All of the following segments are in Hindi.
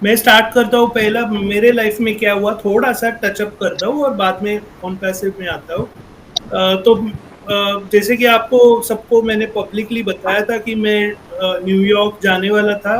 मैं स्टार्ट करता हूँ। पहला मेरे लाइफ में क्या हुआ, थोड़ा सा टचअप करता हूँ और बाद में ऑन पैसिव में आता हूँ। तो जैसे कि आपको सबको मैंने पब्लिकली बताया था कि मैं न्यूयॉर्क जाने वाला था,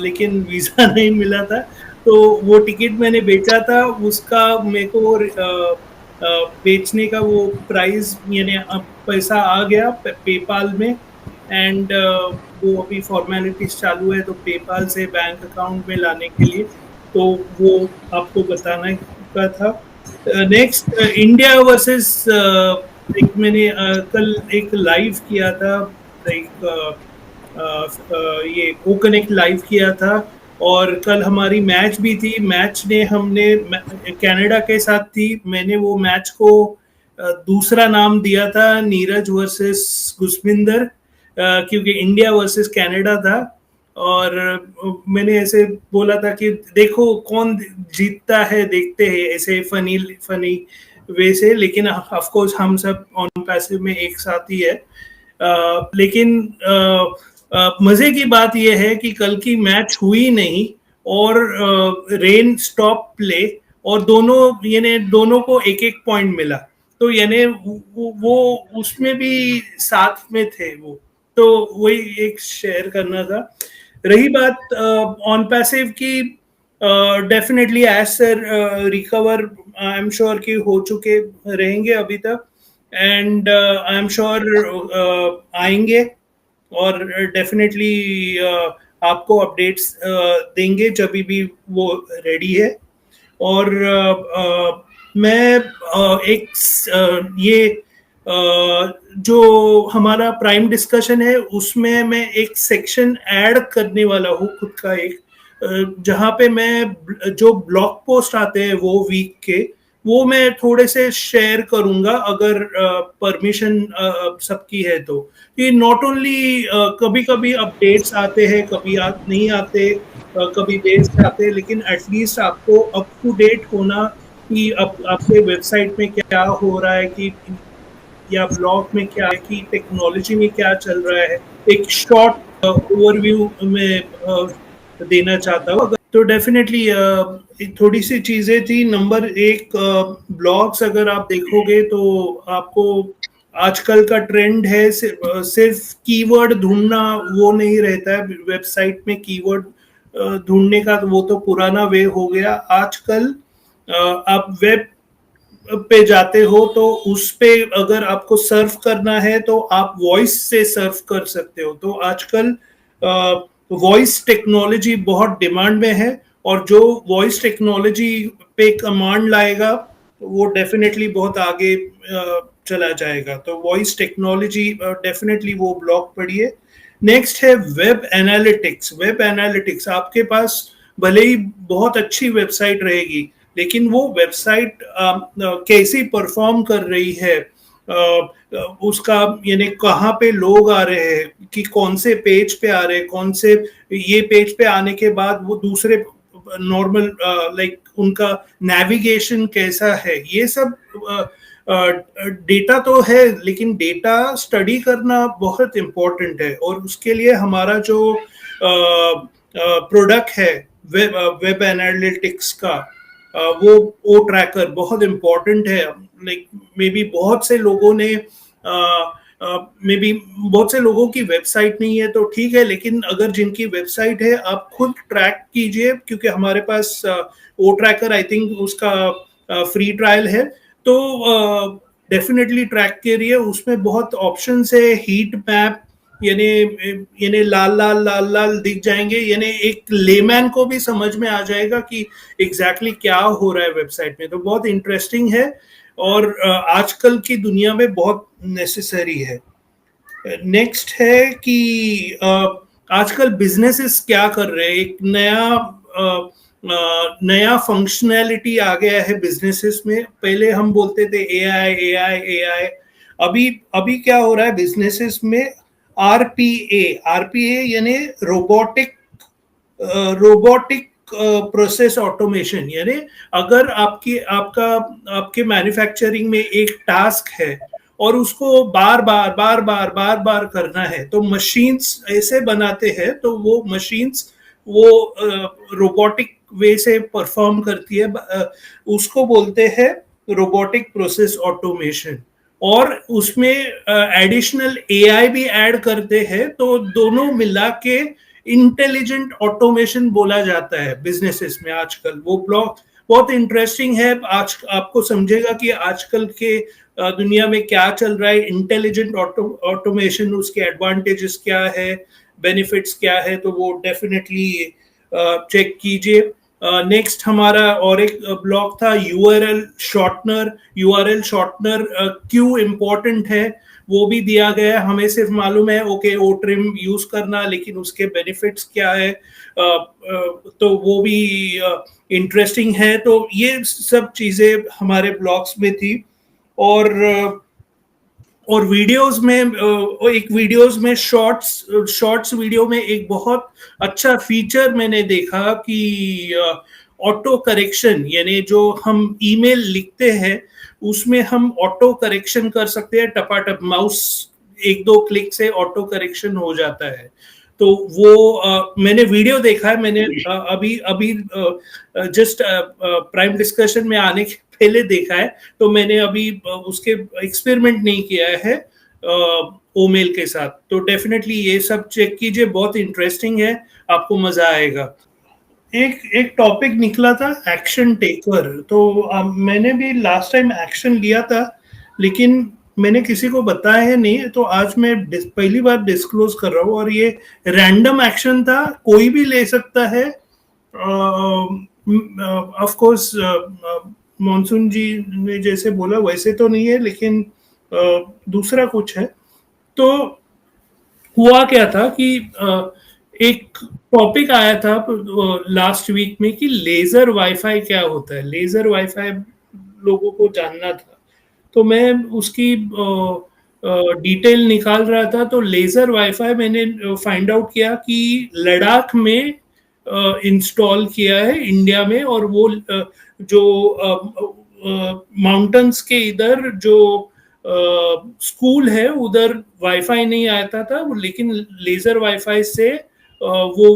लेकिन वीज़ा नहीं मिला था। तो वो टिकट मैंने बेचा था, उसका मेरे को बेचने का वो प्राइस यानी पैसा आ गया पेपाल में। एंड वो अभी फॉर्मेलिटीज चालू है, तो पेपाल से बैंक अकाउंट में लाने के लिए, तो वो आपको बताना का था। नेक्स्ट, इंडिया वर्सेस, एक मैंने कल एक लाइव किया था, लाइक ये ओ कनेक्ट लाइव किया था। और कल हमारी मैच भी थी, मैच ने हमने कनाडा के साथ थी। मैंने वो मैच को दूसरा नाम दिया था, नीरज वर्सेस गुसविंदर, क्योंकि इंडिया वर्सेस कनाडा था। और मैंने ऐसे बोला था कि देखो कौन जीतता है, देखते हैं, ऐसे फनी फनी वे से। लेकिन ऑफ कोर्स हम सब ऑन पैसिव में एक साथ ही है। लेकिन मजे की बात यह है कि कल की मैच हुई नहीं, और रेन स्टॉप प्ले, और दोनों को एक एक पॉइंट मिला। तो यानी वो उसमें भी साथ में थे वो। तो वही एक शेयर करना था। रही बात ऑन पैसिव की, definitely as sir recover, I am sure कि हो चुके रहेंगे अभी तक। एंड आई एम श्योर आएंगे, और डेफिनेटली आपको अपडेट्स देंगे जब भी वो रेडी है। और मैं एक ये जो हमारा प्राइम डिस्कशन है उसमें मैं एक सेक्शन ऐड करने वाला हूँ खुद का, एक जहाँ पे मैं जो ब्लॉग पोस्ट आते हैं वो वीक के, वो मैं थोड़े से शेयर करूंगा, अगर परमिशन सबकी है तो। ये नॉट ओनली, कभी कभी अपडेट्स आते हैं, कभी नहीं आते, कभी देर से आते हैं, लेकिन एटलीस्ट आपको अप टू डेट होना कि आपके वेबसाइट में क्या हो रहा है, कि या ब्लॉग में क्या है, कि टेक्नोलॉजी में क्या चल रहा है, एक शॉर्ट ओवरव्यू में देना चाहता हूँ। तो डेफिनेटली थोड़ी सी चीजें थी। नंबर एक, ब्लॉग्स अगर आप देखोगे तो आपको आजकल का ट्रेंड है सिर्फ कीवर्ड ढूंढना, वो नहीं रहता है वेबसाइट में कीवर्ड ढूंढने का, तो वो तो पुराना वे हो गया। आजकल आप वेब पे जाते हो तो उस पे अगर आपको सर्व करना है तो आप वॉइस से सर्व कर सकते हो। तो आजकल वॉइस टेक्नोलॉजी बहुत डिमांड में है, और जो वॉइस टेक्नोलॉजी पे कमांड लाएगा वो डेफिनेटली बहुत आगे चला जाएगा। तो वॉइस टेक्नोलॉजी डेफिनेटली वो ब्लॉग पढ़िए। नेक्स्ट है वेब एनालिटिक्स। वेब एनालिटिक्स आपके पास भले ही बहुत अच्छी वेबसाइट रहेगी, लेकिन वो वेबसाइट कैसी परफॉर्म कर रही है, उसका यानी कहाँ पे लोग आ रहे हैं, कि कौन से पेज पे आ रहे हैं, कौन से ये पेज पे आने के बाद वो दूसरे नॉर्मल, लाइक उनका नेविगेशन कैसा है, ये सब डेटा तो है, लेकिन डेटा स्टडी करना बहुत इम्पोर्टेंट है। और उसके लिए हमारा जो प्रोडक्ट है वेब एनालिटिक्स का, वो ओ ट्रैकर बहुत इम्पोर्टेंट है। लाइक मे बी बहुत से लोगों ने मे बी बहुत से लोगों की वेबसाइट नहीं है तो ठीक है, लेकिन अगर जिनकी वेबसाइट है आप खुद ट्रैक कीजिए, क्योंकि हमारे पास ओ ट्रैकर आई थिंक उसका फ्री ट्रायल है। तो डेफिनेटली ट्रैक करिए, उसमें बहुत ऑप्शन है। हीट मैप, यानी यानी लाल लाल लाल लाल दिख जाएंगे, यानी एक लेमैन को भी समझ में आ जाएगा कि एग्जैक्टली क्या हो रहा है वेबसाइट में। तो बहुत इंटरेस्टिंग है, और आजकल की दुनिया में बहुत नेसेसरी है। नेक्स्ट है कि आजकल बिजनेसेस क्या कर रहे हैं, एक नया फंक्शनैलिटी आ गया है बिजनेसेस में। पहले हम बोलते थे एआई एआई एआई, अभी अभी क्या हो रहा है बिजनेसेस में, आरपीए। आरपीए यानी रोबोटिक रोबोटिक प्रोसेस ऑटोमेशन। यानी अगर आपके मैन्युफैक्चरिंग में एक टास्क है और उसको बार बार करना है, तो मशीन्स ऐसे बनाते हैं, तो वो मशीन्स वो रोबोटिक वे से परफॉर्म करती है, उसको बोलते हैं रोबोटिक प्रोसेस ऑटोमेशन। और उसमें एडिशनल एआई भी ऐड करते हैं, तो दोनों मिला के इंटेलिजेंट ऑटोमेशन बोला जाता है बिजनेसेस में आजकल। वो ब्लॉग बहुत इंटरेस्टिंग है, आज आपको समझेगा कि आजकल के दुनिया में क्या चल रहा है, इंटेलिजेंट ऑटोमेशन, उसके एडवांटेजेस क्या है, बेनिफिट्स क्या है, तो वो डेफिनेटली चेक कीजिए। नेक्स्ट हमारा और एक ब्लॉग था यूआरएल शॉर्टनर। यूआरएल शॉर्टनर क्यों इम्पोर्टेंट है वो भी दिया गया है। हमें सिर्फ मालूम है ओके ओ ट्रिम यूज करना, लेकिन उसके बेनिफिट्स क्या है, तो वो भी इंटरेस्टिंग है। तो ये सब चीजें हमारे ब्लॉग्स में थी। और और वीडियोस में एक वीडियोस में शॉर्ट्स वीडियो में एक बहुत अच्छा फीचर मैंने देखा कि ऑटो करेक्शन, यानी जो हम ईमेल लिखते हैं उसमें हम ऑटो करेक्शन कर सकते हैं, टपाटप माउस एक दो क्लिक से ऑटो करेक्शन हो जाता है। तो वो मैंने वीडियो देखा है, मैंने अभी अभी जस्ट प्राइम डिस्कशन में आने के पहले देखा है, तो मैंने अभी उसके एक्सपेरिमेंट नहीं किया है ओमेल के साथ। तो डेफिनेटली ये सब चेक कीजिए, बहुत इंटरेस्टिंग है, आपको मजा आएगा। एक एक टॉपिक निकला था एक्शन टेकर। तो मैंने भी लास्ट टाइम एक्शन लिया था, लेकिन मैंने किसी को बताया है नहीं, तो आज मैं पहली बार डिस्क्लोज कर रहा हूँ। और ये रैंडम एक्शन था, कोई भी ले सकता है। ऑफ कोर्स मॉनसून जी ने जैसे बोला वैसे तो नहीं है, लेकिन दूसरा कुछ है। तो हुआ क्या था कि एक टॉपिक आया था लास्ट वीक में कि लेजर वाईफाई क्या होता है। लेजर वाईफाई लोगों को जानना था, तो मैं उसकी डिटेल निकाल रहा था। तो लेजर वाईफाई मैंने फाइंड आउट किया कि लद्दाख में इंस्टॉल किया है इंडिया में। और वो जो माउंटेन्स के इधर जो स्कूल है उधर वाईफाई नहीं आता था, लेकिन लेजर वाईफाई से वो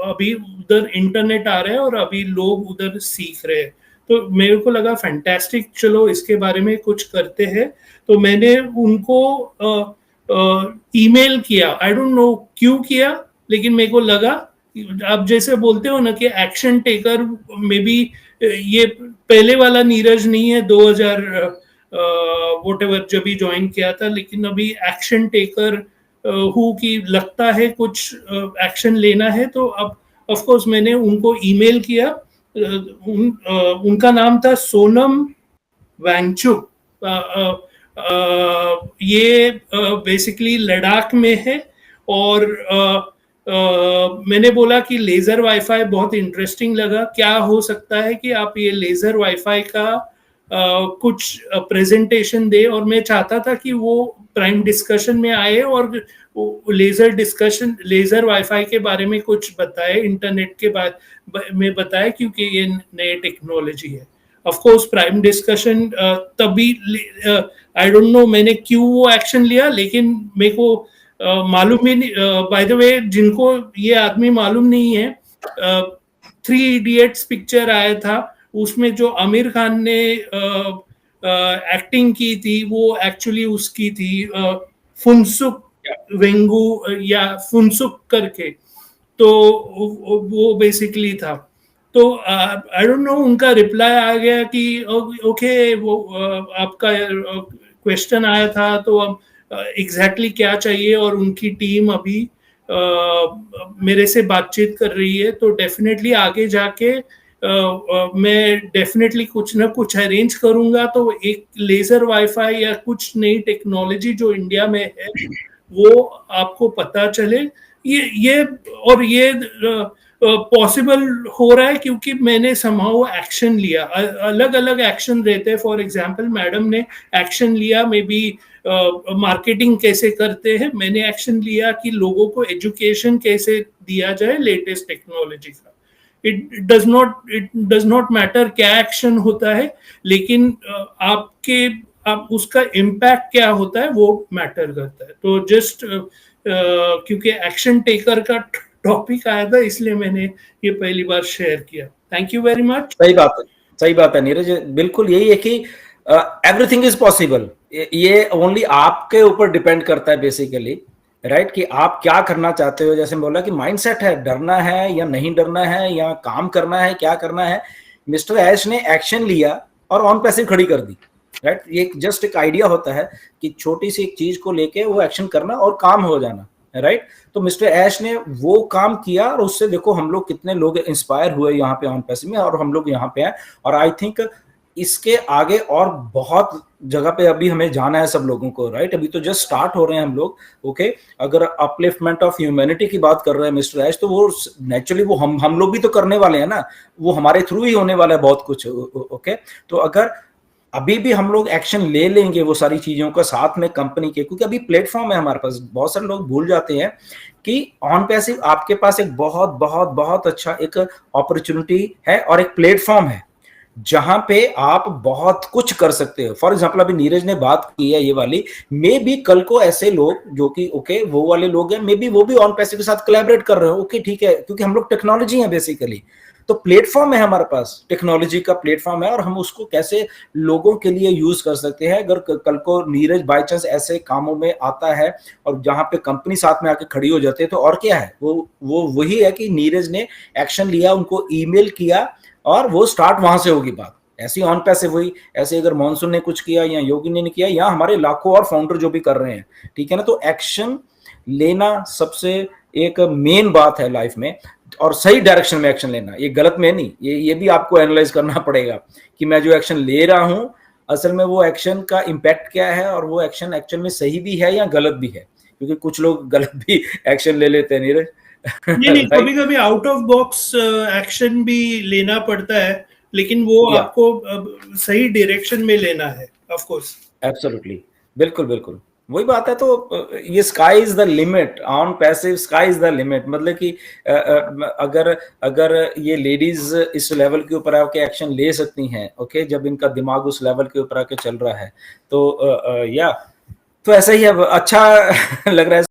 अभी उधर इंटरनेट आ रहा है और अभी लोग उधर सीख रहे हैं। तो मेरे को लगा फैंटास्टिक, चलो इसके बारे में कुछ करते हैं। तो मैंने उनको ईमेल किया, आई डोंट नो क्यों किया, लेकिन मेरे को लगा आप जैसे बोलते हो ना कि एक्शन टेकर में भी ये पहले वाला नीरज नहीं है 2000 वोट एवर जब भी ज्वाइन किया था, लेकिन अभी एक्शन टेकर हूँ कि लगता है कुछ एक्शन लेना है। तो अब ऑफ कोर्स मैंने उनको ईमेल किया। उनका नाम था सोनम वांगचुक। ये बेसिकली लद्दाख में है। और मैंने बोला कि लेजर वाईफाई बहुत इंटरेस्टिंग लगा, क्या हो सकता है कि आप ये लेजर वाईफाई का कुछ प्रेजेंटेशन दे। और मैं चाहता था कि वो प्राइम डिस्कशन में आए और लेजर वाईफाई के बारे में कुछ बताए, इंटरनेट के बारे में बताए, क्योंकि ये नई टेक्नोलॉजी है। ऑफ कोर्स प्राइम डिस्कशन तभी, आई डोंट नो मैंने क्यों वो एक्शन लिया, लेकिन मेरे को मालूम ही नहीं। बाय द वे, जिनको ये आदमी मालूम नहीं है, थ्री इडियट्स पिक्चर आया था, उसमें जो आमिर खान ने एक्टिंग की थी वो एक्चुअली उसकी थी फुनसुक वेंगू या फुनसुक करके। तो वो बेसिकली था। तो आई डोंट नो, उनका रिप्लाई आ गया कि ओके वो आपका क्वेश्चन आया था, तो अब एग्जैक्टली क्या चाहिए, और उनकी टीम अभी मेरे से बातचीत कर रही है। तो डेफिनेटली आगे जाके मैं डेफिनेटली कुछ ना कुछ अरेंज करूंगा। तो एक लेजर वाईफाई या कुछ नई टेक्नोलॉजी जो इंडिया में है वो आपको पता चले। ये और ये पॉसिबल हो रहा है क्योंकि मैंने समहाउ एक्शन लिया। अलग अलग एक्शन रहते हैं। फॉर एग्जांपल मैडम ने एक्शन लिया मे बी मार्केटिंग कैसे करते हैं, मैंने एक्शन लिया कि लोगों को एजुकेशन कैसे दिया जाए लेटेस्ट टेक्नोलॉजी का। इट डज नॉट मैटर क्या एक्शन होता है, लेकिन आप उसका इम्पैक्ट क्या होता है वो मैटर करता है। तो जस्ट क्योंकि एक्शन टेकर का टॉपिक आया था, इसलिए मैंने ये पहली बार शेयर किया। Thank you very much. सही बात है नीरज, बिल्कुल यही है कि एवरीथिंग इज पॉसिबल। ये ओनली आपके ऊपर डिपेंड करता है बेसिकली, राइट, कि आप क्या करना चाहते हो। जैसे बोला कि माइंडसेट है, डरना है या नहीं डरना है, या काम करना है, क्या करना है। मिस्टर ऐश ने एक्शन लिया और ऑन पैसिव खड़ी कर दी, राइट। ये जस्ट एक आइडिया होता है कि छोटी सी एक चीज को लेके वो एक्शन करना और काम हो जाना, राइट। तो मिस्टर ऐश ने वो काम किया और उससे देखो हम लोग कितने लोग इंस्पायर हुए यहाँ पे ऑन पैसिव में, और हम लोग यहाँ पे हैं। और आई थिंक इसके आगे और बहुत जगह पे अभी हमें जाना है सब लोगों को, राइट। अभी तो जस्ट स्टार्ट हो रहे हैं हम लोग, ओके। अगर अपलिफ्टमेंट ऑफ ह्यूमैनिटी की बात कर रहे हैं मिस्टर ऐश, तो वो नेचुरली वो हम लोग भी तो करने वाले हैं ना, वो हमारे थ्रू ही होने वाला है बहुत कुछ, ओके। तो अगर अभी भी हम लोग एक्शन ले लेंगे वो सारी चीजों का साथ में कंपनी के, क्योंकि अभी प्लेटफॉर्म है हमारे पास। बहुत सारे लोग भूल जाते हैं कि ऑन पैसिव आपके पास एक बहुत बहुत बहुत अच्छा एक अपॉर्चुनिटी है और एक प्लेटफॉर्म है जहां पे आप बहुत कुछ कर सकते हो। फॉर एग्जांपल अभी नीरज ने बात की है ये वाली, मे बी कल को ऐसे लोग जो कि ओके वो वाले लोग हैं, मे बी वो भी ऑन पैसिव के साथ कोलैबोरेट कर रहे हो, ओके ठीक है, क्योंकि हम लोग टेक्नोलॉजी है बेसिकली। तो प्लेटफॉर्म है हमारे पास, टेक्नोलॉजी का प्लेटफॉर्म है, और हम उसको कैसे लोगों के लिए यूज कर सकते हैं। अगर कल को नीरज बाय चांस ऐसे कामों में आता है और जहां पे कंपनी साथ में आके खड़ी हो जाती है, तो और क्या है, वो वही है कि नीरज ने एक्शन लिया, उनको ईमेल किया और वो स्टार्ट वहां से होगी बात। ऐसी ऑन पैसिव हुई, ऐसे अगर मॉनसून ने कुछ किया या योगी ने किया या हमारे लाखों और फाउंडर जो भी कर रहे हैं, ठीक है ना। तो एक्शन लेना सबसे एक मेन बात है लाइफ में, और सही डायरेक्शन में एक्शन लेना, ये गलत में नहीं। ये भी आपको एनालाइज करना पड़ेगा कि मैं जो एक्शन ले रहा हूं असल में वो एक्शन का इम्पैक्ट क्या है, और वो एक्शन एक्चुअल में सही भी है या गलत भी है, क्योंकि कुछ लोग गलत भी एक्शन ले लेते हैं नीरज। नहीं, राइट, कभी कभी आउट ऑफ बॉक्स एक्शन भी लेना पड़ता है, लेकिन वो या आपको सही डायरेक्शन में लेना है, ऑफ कोर्स। एब्सोल्युटली, बिल्कुल बिल्कुल वही बात है। तो ये sky is the limit, on passive sky is the limit. मतलब कि अगर अगर ये लेडीज इस लेवल के ऊपर आके एक्शन ले सकती हैं, ओके, जब इनका दिमाग उस लेवल के ऊपर आके चल रहा है, तो या तो ऐसा ही अब अच्छा लग रहा है।